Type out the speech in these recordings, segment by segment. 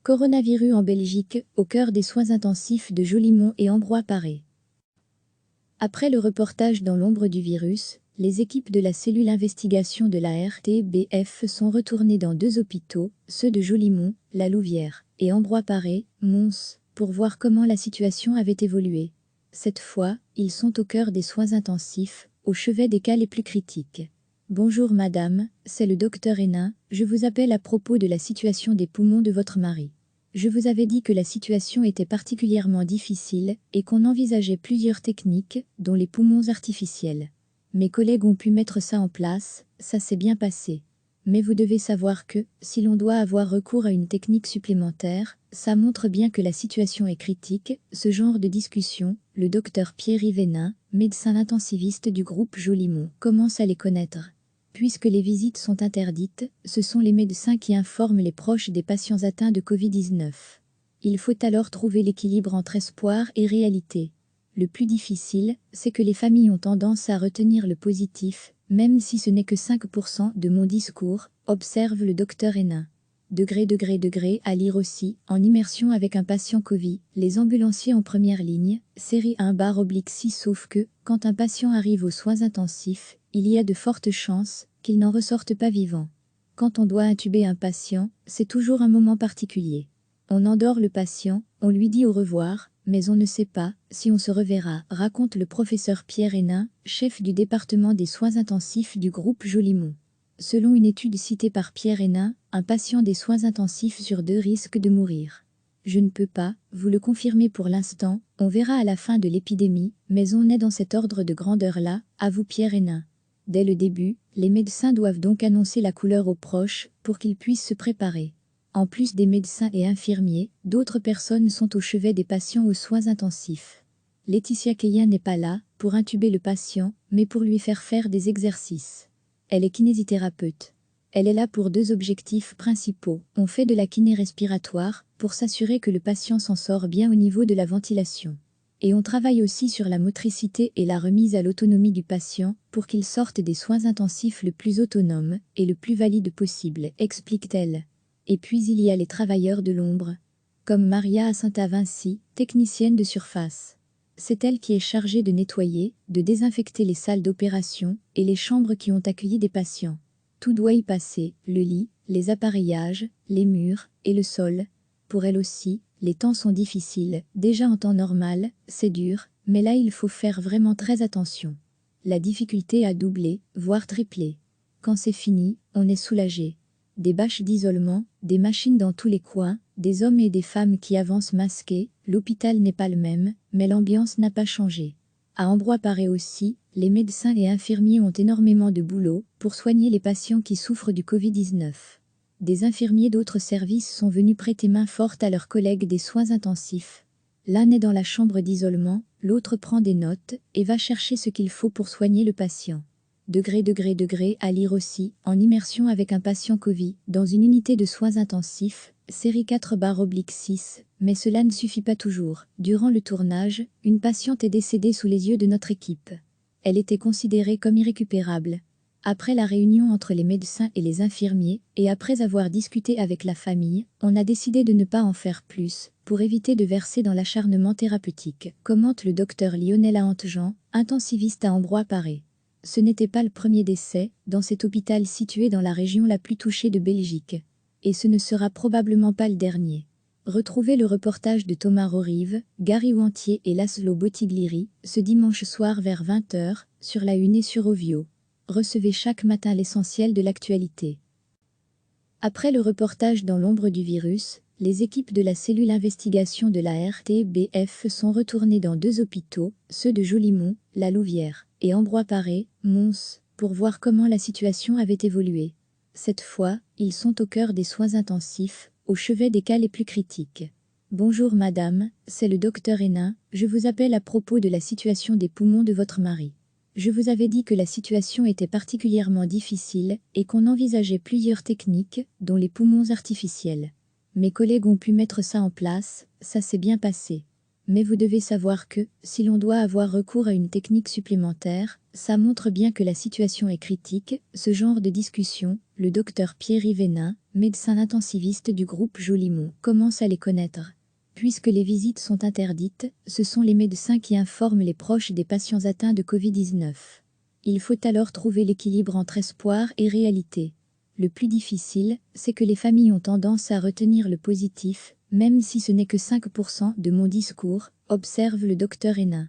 Coronavirus en Belgique, au cœur des soins intensifs de Jolimont et Ambroix Paré. Après le reportage dans l'ombre du virus, les équipes de la cellule investigation de la RTBF sont retournées dans deux hôpitaux, ceux de Jolimont, La Louvière, et Ambroix Paré, Mons, pour voir comment la situation avait évolué. Cette fois, ils sont au cœur des soins intensifs, au chevet des cas les plus critiques. Bonjour madame, c'est le docteur Hénin, je vous appelle à propos de la situation des poumons de votre mari. Je vous avais dit que la situation était particulièrement difficile et qu'on envisageait plusieurs techniques, dont les poumons artificiels. Mes collègues ont pu mettre ça en place, ça s'est bien passé. Mais vous devez savoir que, si l'on doit avoir recours à une technique supplémentaire, ça montre bien que la situation est critique. Ce genre de discussion, le docteur Pierre-Yves Hénin, médecin intensiviste du groupe Jolimont, commence à les connaître. Puisque les visites sont interdites, ce sont les médecins qui informent les proches des patients atteints de Covid-19. Il faut alors trouver l'équilibre entre espoir et réalité. Le plus difficile, c'est que les familles ont tendance à retenir le positif, même si ce n'est que 5% de mon discours, observe le docteur Hénin. À lire aussi, en immersion avec un patient Covid, les ambulanciers en première ligne, série 1/6 sauf que, quand un patient arrive aux soins intensifs, il y a de fortes chances qu'il n'en ressorte pas vivant. Quand on doit intuber un patient, c'est toujours un moment particulier. On endort le patient, on lui dit au revoir, mais on ne sait pas si on se reverra, raconte le professeur Pierre Hénin, chef du département des soins intensifs du groupe Jolimont. Selon une étude citée par Pierre Hénin, un patient des soins intensifs sur 2 risque de mourir. Je ne peux pas vous le confirmer pour l'instant, on verra à la fin de l'épidémie, mais on est dans cet ordre de grandeur-là, avoue Pierre Hénin. Dès le début, les médecins doivent donc annoncer la couleur aux proches pour qu'ils puissent se préparer. En plus des médecins et infirmiers, d'autres personnes sont au chevet des patients aux soins intensifs. Laetitia Keyen n'est pas là pour intuber le patient, mais pour lui faire des exercices. Elle est kinésithérapeute. Elle est là pour 2 objectifs principaux. On fait de la kiné respiratoire pour s'assurer que le patient s'en sort bien au niveau de la ventilation. Et on travaille aussi sur la motricité et la remise à l'autonomie du patient pour qu'il sorte des soins intensifs le plus autonome et le plus valide possible, explique-t-elle. Et puis il y a les travailleurs de l'ombre, comme Maria Assinta-Vinci, technicienne de surface. C'est elle qui est chargée de nettoyer, de désinfecter les salles d'opération et les chambres qui ont accueilli des patients. Tout doit y passer, le lit, les appareillages, les murs et le sol. Pour elle aussi, les temps sont difficiles. Déjà en temps normal, c'est dur, mais là il faut faire vraiment très attention. La difficulté a doublé, voire triplé. Quand c'est fini, on est soulagé. Des bâches d'isolement, des machines dans tous les coins, des hommes et des femmes qui avancent masqués, l'hôpital n'est pas le même, mais l'ambiance n'a pas changé. À Ambroix Paré aussi, les médecins et infirmiers ont énormément de boulot pour soigner les patients qui souffrent du Covid-19. Des infirmiers d'autres services sont venus prêter main forte à leurs collègues des soins intensifs. L'un est dans la chambre d'isolement, l'autre prend des notes et va chercher ce qu'il faut pour soigner le patient. À lire aussi, en immersion avec un patient Covid, dans une unité de soins intensifs, série 4/6, mais cela ne suffit pas toujours. Durant le tournage, une patiente est décédée sous les yeux de notre équipe. Elle était considérée comme irrécupérable. Après la réunion entre les médecins et les infirmiers, et après avoir discuté avec la famille, on a décidé de ne pas en faire plus, pour éviter de verser dans l'acharnement thérapeutique, commente le docteur Lionel Aantjean, intensiviste à Ambroix Paré. Ce n'était pas le premier décès dans cet hôpital situé dans la région la plus touchée de Belgique. Et ce ne sera probablement pas le dernier. Retrouvez le reportage de Thomas Rorive, Gary Wantier et Laszlo Bottiglieri, ce dimanche soir vers 20h, sur la Une et sur Ovio. Recevez chaque matin l'essentiel de l'actualité. Après le reportage dans l'ombre du virus, les équipes de la cellule investigation de la RTBF sont retournées dans 2 hôpitaux, ceux de Jolimont, La Louvière, et Ambroix Paré, Mons, pour voir comment la situation avait évolué. Cette fois, ils sont au cœur des soins intensifs, au chevet des cas les plus critiques. Bonjour madame, c'est le docteur Hénin, je vous appelle à propos de la situation des poumons de votre mari. Je vous avais dit que la situation était particulièrement difficile et qu'on envisageait plusieurs techniques, dont les poumons artificiels. Mes collègues ont pu mettre ça en place, ça s'est bien passé. Mais vous devez savoir que, si l'on doit avoir recours à une technique supplémentaire, ça montre bien que la situation est critique. Ce genre de discussion, le docteur Pierre-Yves Hénin, médecin intensiviste du groupe Jolimont, commence à les connaître. Puisque les visites sont interdites, ce sont les médecins qui informent les proches des patients atteints de Covid-19. Il faut alors trouver l'équilibre entre espoir et réalité. Le plus difficile, c'est que les familles ont tendance à retenir le positif, même si ce n'est que 5% de mon discours, observe le docteur Hénin.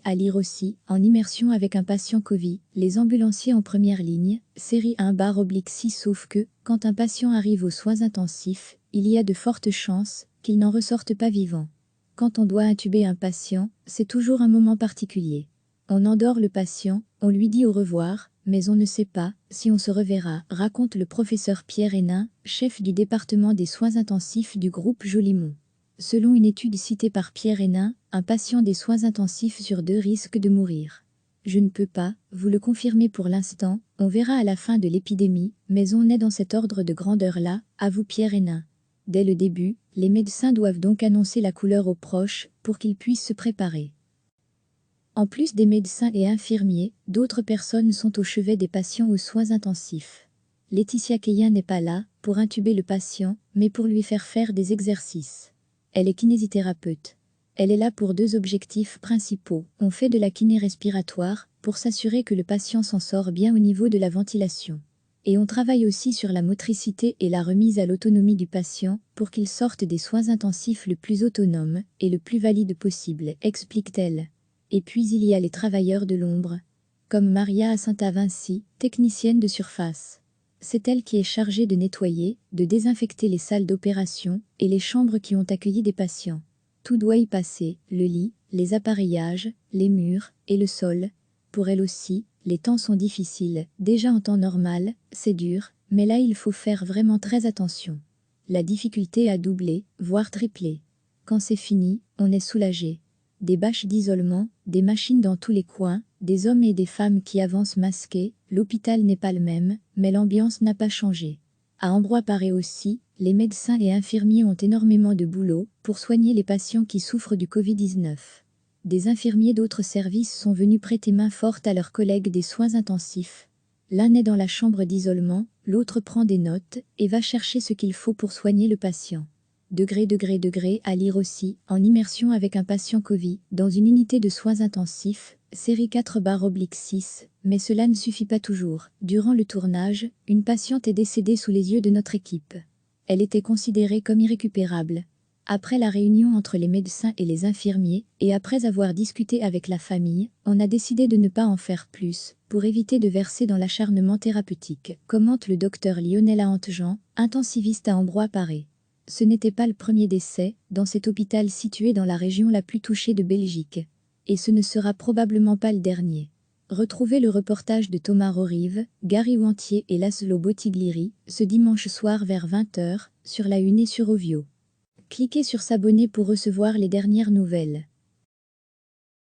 À lire aussi, en immersion avec un patient Covid, les ambulanciers en première ligne, série 1/6 sauf que, quand un patient arrive aux soins intensifs, il y a de fortes chances qu'il n'en ressorte pas vivant. Quand on doit intuber un patient, c'est toujours un moment particulier. On endort le patient, on lui dit au revoir, mais on ne sait pas si on se reverra, raconte le professeur Pierre Hénin, chef du département des soins intensifs du groupe Jolimont. Selon une étude citée par Pierre Hénin, un patient des soins intensifs sur 2 risque de mourir. Je ne peux pas vous le confirmer pour l'instant, on verra à la fin de l'épidémie, mais on est dans cet ordre de grandeur-là, avoue Pierre Hénin. Dès le début, les médecins doivent donc annoncer la couleur aux proches pour qu'ils puissent se préparer. En plus des médecins et infirmiers, d'autres personnes sont au chevet des patients aux soins intensifs. Laetitia Keyen n'est pas là pour intuber le patient, mais pour lui faire des exercices. Elle est kinésithérapeute. Elle est là pour 2 objectifs principaux. On fait de la kiné respiratoire pour s'assurer que le patient s'en sort bien au niveau de la ventilation. Et on travaille aussi sur la motricité et la remise à l'autonomie du patient pour qu'il sorte des soins intensifs le plus autonome et le plus valide possible, explique-t-elle. Et puis il y a les travailleurs de l'ombre, comme Maria Assinta-Vinci, technicienne de surface. C'est elle qui est chargée de nettoyer, de désinfecter les salles d'opération et les chambres qui ont accueilli des patients. Tout doit y passer, le lit, les appareillages, les murs et le sol. Pour elle aussi, les temps sont difficiles. Déjà en temps normal, c'est dur, mais là il faut faire vraiment très attention. La difficulté a doublé, voire triplé. Quand c'est fini, on est soulagé. Des bâches d'isolement, des machines dans tous les coins, des hommes et des femmes qui avancent masqués, l'hôpital n'est pas le même, mais l'ambiance n'a pas changé. À Ambroix-Paré aussi, les médecins et infirmiers ont énormément de boulot pour soigner les patients qui souffrent du Covid-19. Des infirmiers d'autres services sont venus prêter main forte à leurs collègues des soins intensifs. L'un est dans la chambre d'isolement, l'autre prend des notes et va chercher ce qu'il faut pour soigner le patient. À lire aussi, en immersion avec un patient Covid, dans une unité de soins intensifs, série 4/6, mais cela ne suffit pas toujours. Durant le tournage, une patiente est décédée sous les yeux de notre équipe. Elle était considérée comme irrécupérable. Après la réunion entre les médecins et les infirmiers, et après avoir discuté avec la famille, on a décidé de ne pas en faire plus, pour éviter de verser dans l'acharnement thérapeutique, commente le docteur Lionel Aantjean, intensiviste à Ambroix-Paré. Ce n'était pas le premier décès dans cet hôpital situé dans la région la plus touchée de Belgique. Et ce ne sera probablement pas le dernier. Retrouvez le reportage de Thomas Rorive, Gary Wantier et Laszlo Bottiglieri, ce dimanche soir vers 20h, sur la Une et sur Ovio. Cliquez sur s'abonner pour recevoir les dernières nouvelles.